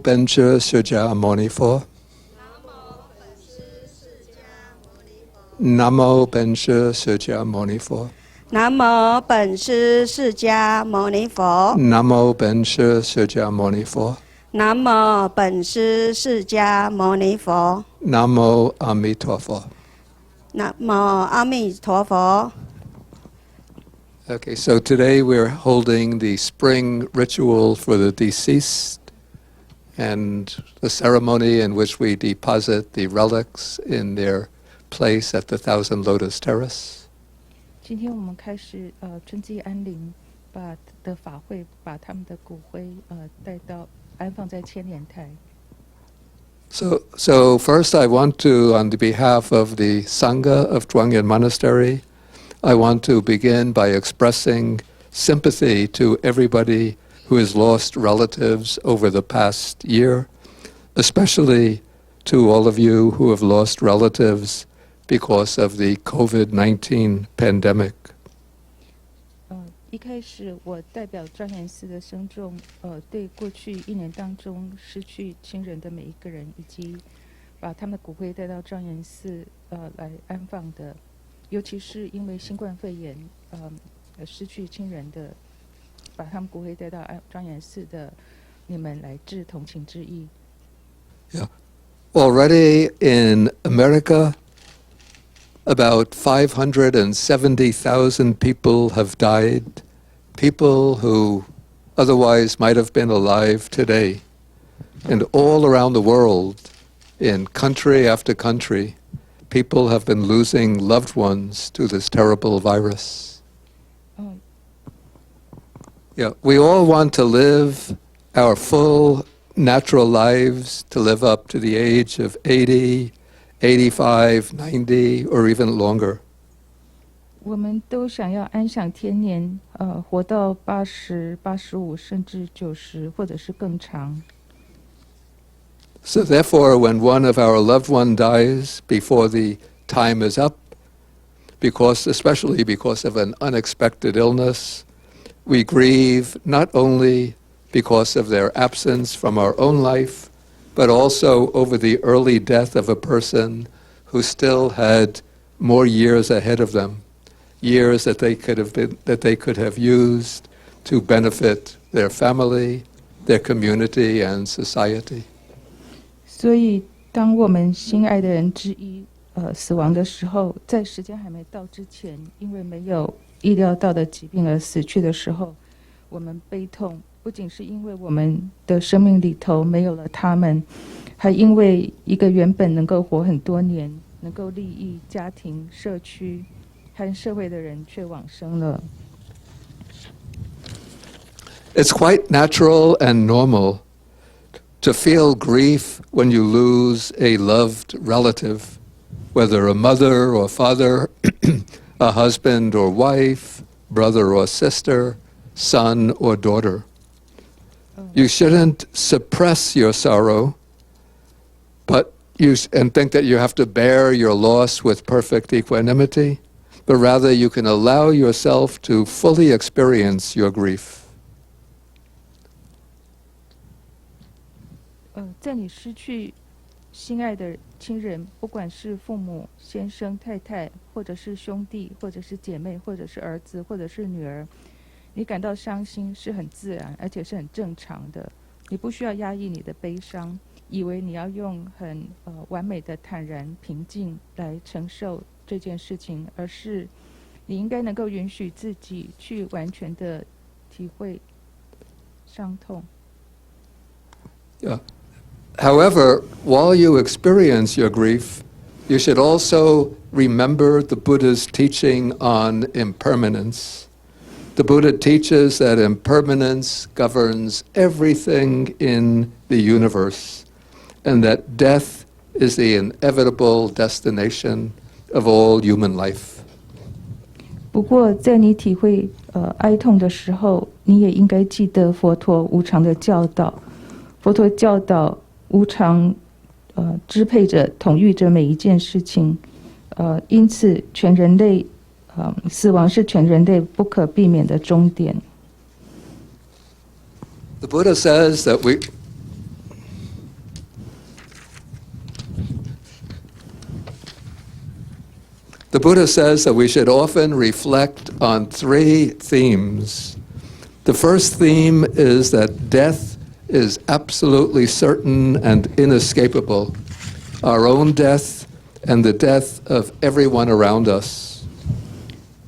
本师释迦牟尼佛。南无本师释迦牟尼佛。南无本师释迦牟尼佛。南无本师释迦牟尼佛。南无本师释迦牟尼佛。南无阿弥陀佛。南无阿弥陀佛。Okay, so today we're holding the spring ritual for the deceased and the ceremony in which we deposit the relics in their place at the Thousand Lotus Terrace. 今天我们开始春季安灵的法会，把他们的骨灰带到安放在千莲台。So first I want to, on the behalf of the Sangha of Zhuangyan Monastery, I want to begin by expressing sympathy to everybody who has lost relatives over the past year, especially to all of you who have lost relatives because of the COVID-19 pandemic. 一开始我代表庄严寺的僧众，对过去1年当中失去亲人的每一个人，以及把他们的骨灰带到庄严寺来安放的，尤其是因为新冠肺炎失去亲人的，把他们骨灰带到庄严寺的，你们来致同情之意。Yeah. Already in America, about 570,000 people have died, people who otherwise might have been alive today. And all around the world, in country after country, people have been losing loved ones to this terrible virus. Yeah, we all want to live our full natural lives, to live up to the age of 80, 85, 90, or even longer. 我们都想要安享天年，活到80、85，甚至90，或者是更长。So therefore, when one of our loved one dies before the time is up, especially because of an unexpected illness, we grieve not only because of their absence from our own life, but also over the early death of a person who still had more years ahead of them, years that they could have used to benefit their family, their community, and society. 所以，当我们心爱的人之一死亡的时候，在时间还没到之前，因为没有意料到的疾病而死去的时候，我们悲痛。不仅是因为我们的生命里头没有了他们，还因为一个原本能够活很多年、能够利益家庭、社区和社会的人却往生了。It's quite natural and normal to feel grief when you lose a loved relative, whether a mother or father, a husband or wife, brother or sister, son or daughter. You shouldn't suppress your sorrow, and think that you have to bear your loss with perfect equanimity, but rather you can allow yourself to fully experience your grief. 在你失去心爱的亲人，不管是父母、先生、太太，或者是兄弟，或者是姐妹，或者是儿子，或者是女儿，你感到伤心是很自然，而且是很正常的。你不需要压抑你的悲伤，以为你要用很完美的坦然平静来承受这件事情，而是你应该能够允许自己去完全的体会伤痛。Yeah. However, while you experience your grief, you should also remember the Buddha's teaching on impermanence. The Buddha teaches that impermanence governs everything in the universe, and that death is the inevitable destination of all human life. 不过，在你体会哀痛的时候，你也应该记得佛陀无常的教导。佛陀教导无常，支配着、统御着每一件事情。因此，全人类。死亡是全人类不可避免的终点。The Buddha says that The Buddha says that we should often reflect on three themes. The first theme is that death is absolutely certain and inescapable, our own death and the death of everyone around us.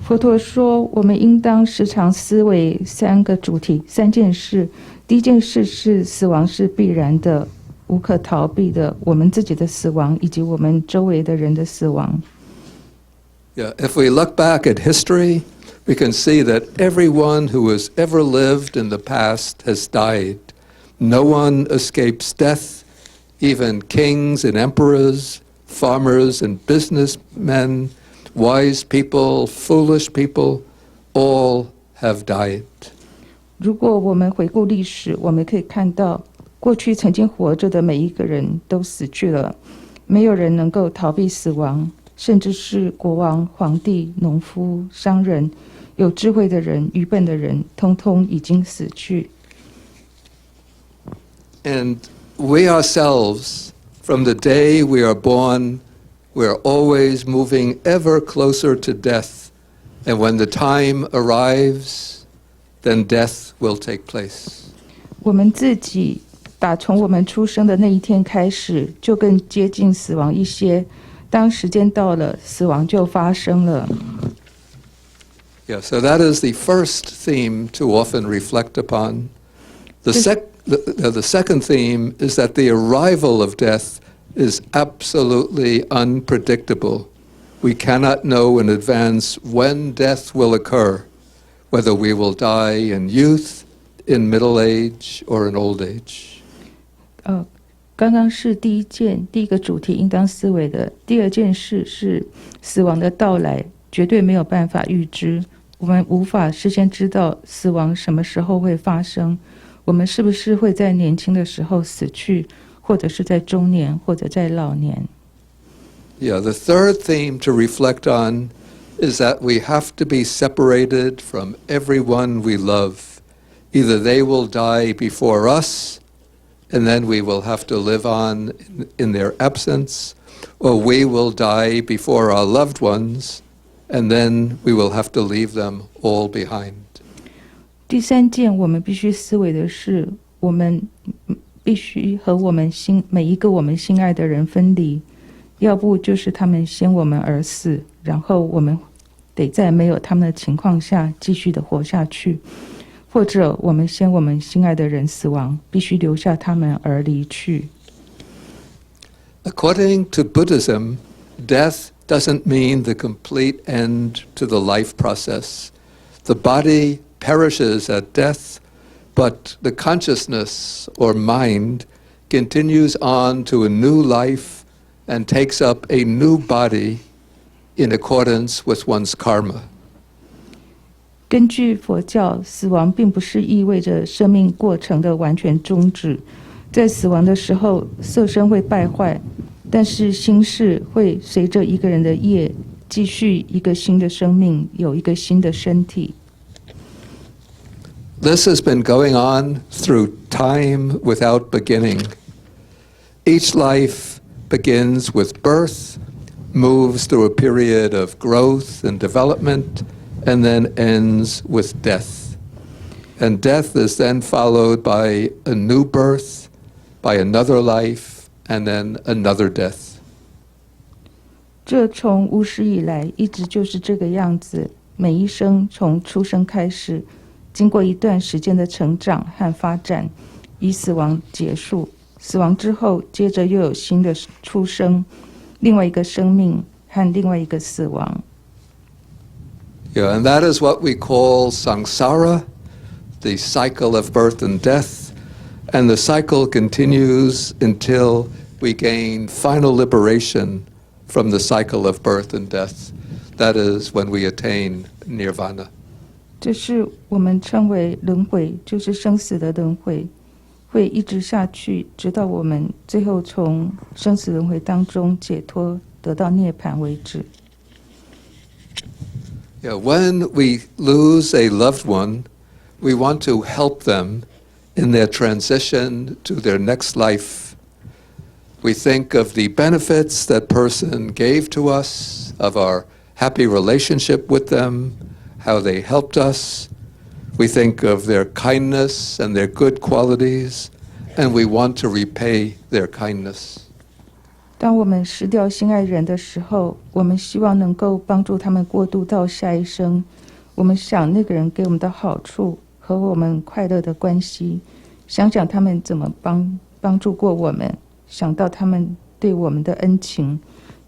佛陀说，我们应当时常思维三个主题、三件事。第一件事是死亡是必然的、无可逃避的，我们自己的死亡以及我们周围的人的死亡。Yeah, if we look back at history, we can see that everyone who has ever lived in the past has died. No one escapes death, even kings and emperors, farmers and businessmen, wise people, foolish people, all have died. 如果我们回顾历史，我们可以看到，过去曾经活着的每一个人都死去了，没有人能够逃避死亡，甚至是国王、皇帝、农夫、商人、有智慧的人、愚笨的人，通通已经死去。And we ourselves, from the day we are born, we are always moving ever closer to death. And when the time arrives, then death will take place. 我们自己打从我们出生的那一天开始，就更接近死亡一些。当时间到了，死亡就发生了。Yeah, so that is the first theme to often reflect upon. The second theme is that the arrival of death is absolutely unpredictable. We cannot know in advance when death will occur, whether we will die in youth, in middle age, or in old age. 刚刚是第一个主题应当思维的。第二件事是死亡的到来，绝对没有办法预知。我们无法事先知道死亡什么时候会发生。我们是不是会在年轻的时候死去，或者是在中年，或者在老年？ Yeah, the third theme to reflect on is that we have to be separated from everyone we love. Either they will die before us, and then we will have to live on in their absence, or we will die before our loved ones, and then we will have to leave them all behind. 第三件我们必须思维的是，我们必须和每一个我们心爱的人分离，要不就是他们先我们而死，然后我们得在没有他们的情况下继续的活下去，或者我们先我们心爱的人死亡，必须留下他们而离去。 According to Buddhism, death doesn't mean the complete end to the life process. The body perishes at death, but the consciousness or mind continues on to a new life and takes up a new body in accordance with one's karma. 根据佛教，死亡并不是意味着生命过程的完全终止。在死亡的时候，色身会败坏，但是心事会随着一个人的业继续一个新的生命，有一个新的身体。 This has been going on through time without beginning. Each life begins with birth, moves through a period of growth and development, and then ends with death. And death is then followed by a new birth, by another life, and then another death. 这从无始以来一直就是这个样子，每一生从出生开始，经过一段时间的成长和发展，以死亡结束。死亡之后，接着又有新的出生，另外一个生命和另外一个死亡。 Yeah, and that is what we call samsara, the cycle of birth and death. And the cycle continues until we gain final liberation from the cycle of birth and death. That is when we attain nirvana. 这是我们称为轮回，就是生死的轮回，会一直下去，直到我们最后从生死轮回当中解脱，得到涅槃为止。 Yeah, when we lose a loved one, we want to help them in their transition to their next life. We think of the benefits that person gave to us, of our happy relationship with them, how they helped us. We think of their kindness and their good qualities, and we want to repay their kindness. 当我们失掉心爱人的时候，我们希望能够帮助他们过渡到下一生。我们想那个人给我们的好处和我们快乐的关系，想想他们怎么帮助过我们，想到他们对我们的恩情，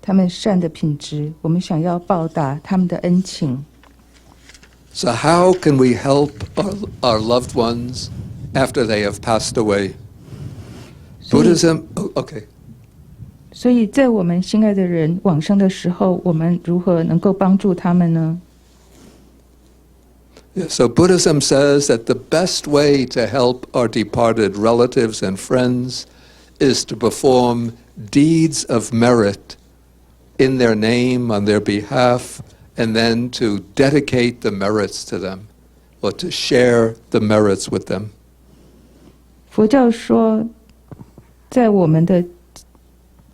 他们善的品质，我们想要报答他们的恩情。So how can we help our loved ones after they have passed away? Buddhism, okay. 所以在我们心爱的人往生的时候，我们如何能够帮助他们呢？ Yeah, so Buddhism says that the best way to help our departed relatives and friends is to perform deeds of merit in their name, on their behalf, and then to dedicate the merits to them, or to share the merits with them. 佛教说，在我们的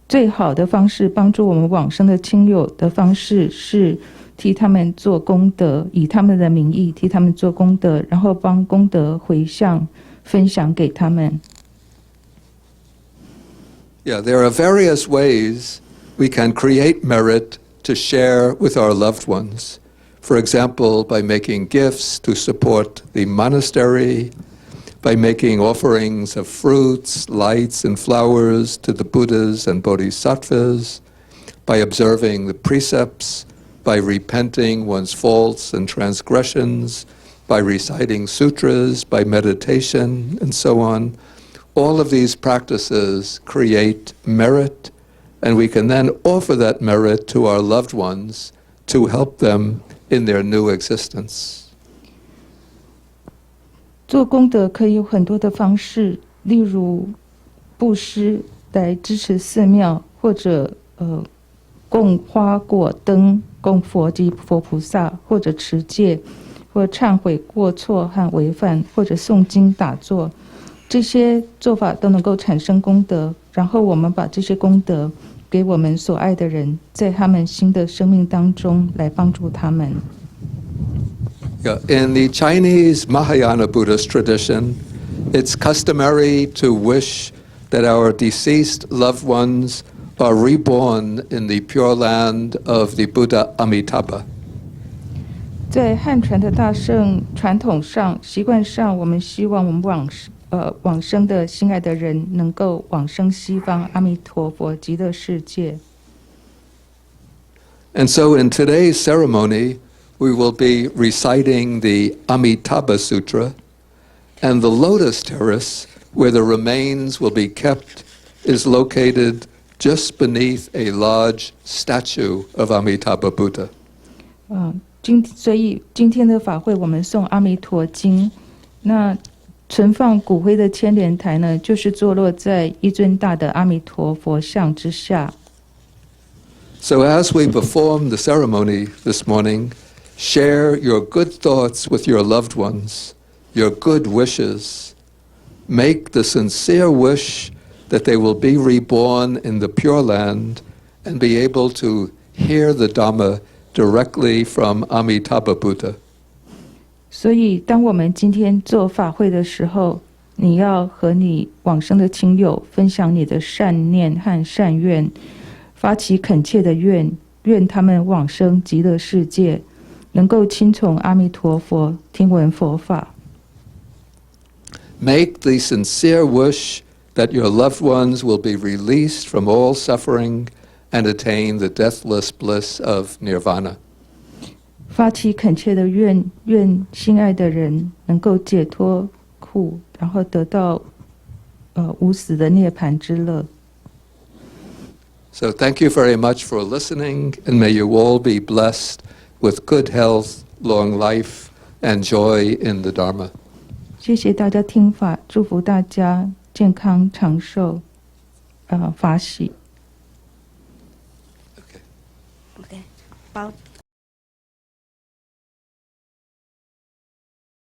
最好的方式，帮助我们往生的亲友的方式是替他们做功德，以他们的名义替他们做功德，然后帮功德回向分享给他们。Yeah, there are various ways we can create merit to share with our loved ones. For example, by making gifts to support the monastery, by making offerings of fruits, lights, and flowers to the Buddhas and Bodhisattvas, by observing the precepts, by repenting one's faults and transgressions, by reciting sutras, by meditation, and so on. All of these practices create merit, and we can then offer that merit to our loved ones to help them in their new existence. 做功德可以有很多的方式，例如布施来支持寺庙，或者供花果灯供佛及佛菩萨，或者持戒，或忏悔过错和违犯，或者诵经打坐，这些做法都能够产生功德。然后我们把这些功德给我们所爱的人，在他们新的生命当中来帮助他们。Yeah, in the Chinese Mahayana Buddhist tradition, it's customary to wish that our deceased loved ones are reborn in the Pure Land of the Buddha Amitabha. 在汉传的大圣传统上、习惯上，我们希望我们往生的心爱的人能够往生西方阿弥陀佛极乐世界。And so in today's ceremony, we will be reciting the Amitabha Sutra, and the lotus terrace, where the remains will be kept, is located just beneath a large statue of Amitabha Buddha. 所以今天的法会，我们诵阿弥陀经。那存放骨灰的千莲台呢，就是坐落在一尊大的阿弥陀佛像之下。So as we perform the ceremony this morning, share your good thoughts with your loved ones, your good wishes. Make the sincere wish that they will be reborn in the Pure Land and be able to hear the Dhamma directly from Amitabha Buddha. 所以当我们今天做法会的时候，你要和你往生的亲友分享你的善念和善愿，发起恳切的愿他们往生极乐世界，能够亲从阿弥陀佛，听闻佛法。Make the sincere wish that your loved ones will be released from all suffering and attain the deathless bliss of nirvana. 发起恳切的愿心爱的人能够解脱苦，然后得到无死的涅槃之乐。So thank you very much for listening, and may you all be blessed with good health, long life, and joy in the Dharma. 谢谢大家听法，祝福大家健康长寿，法喜。OK，包。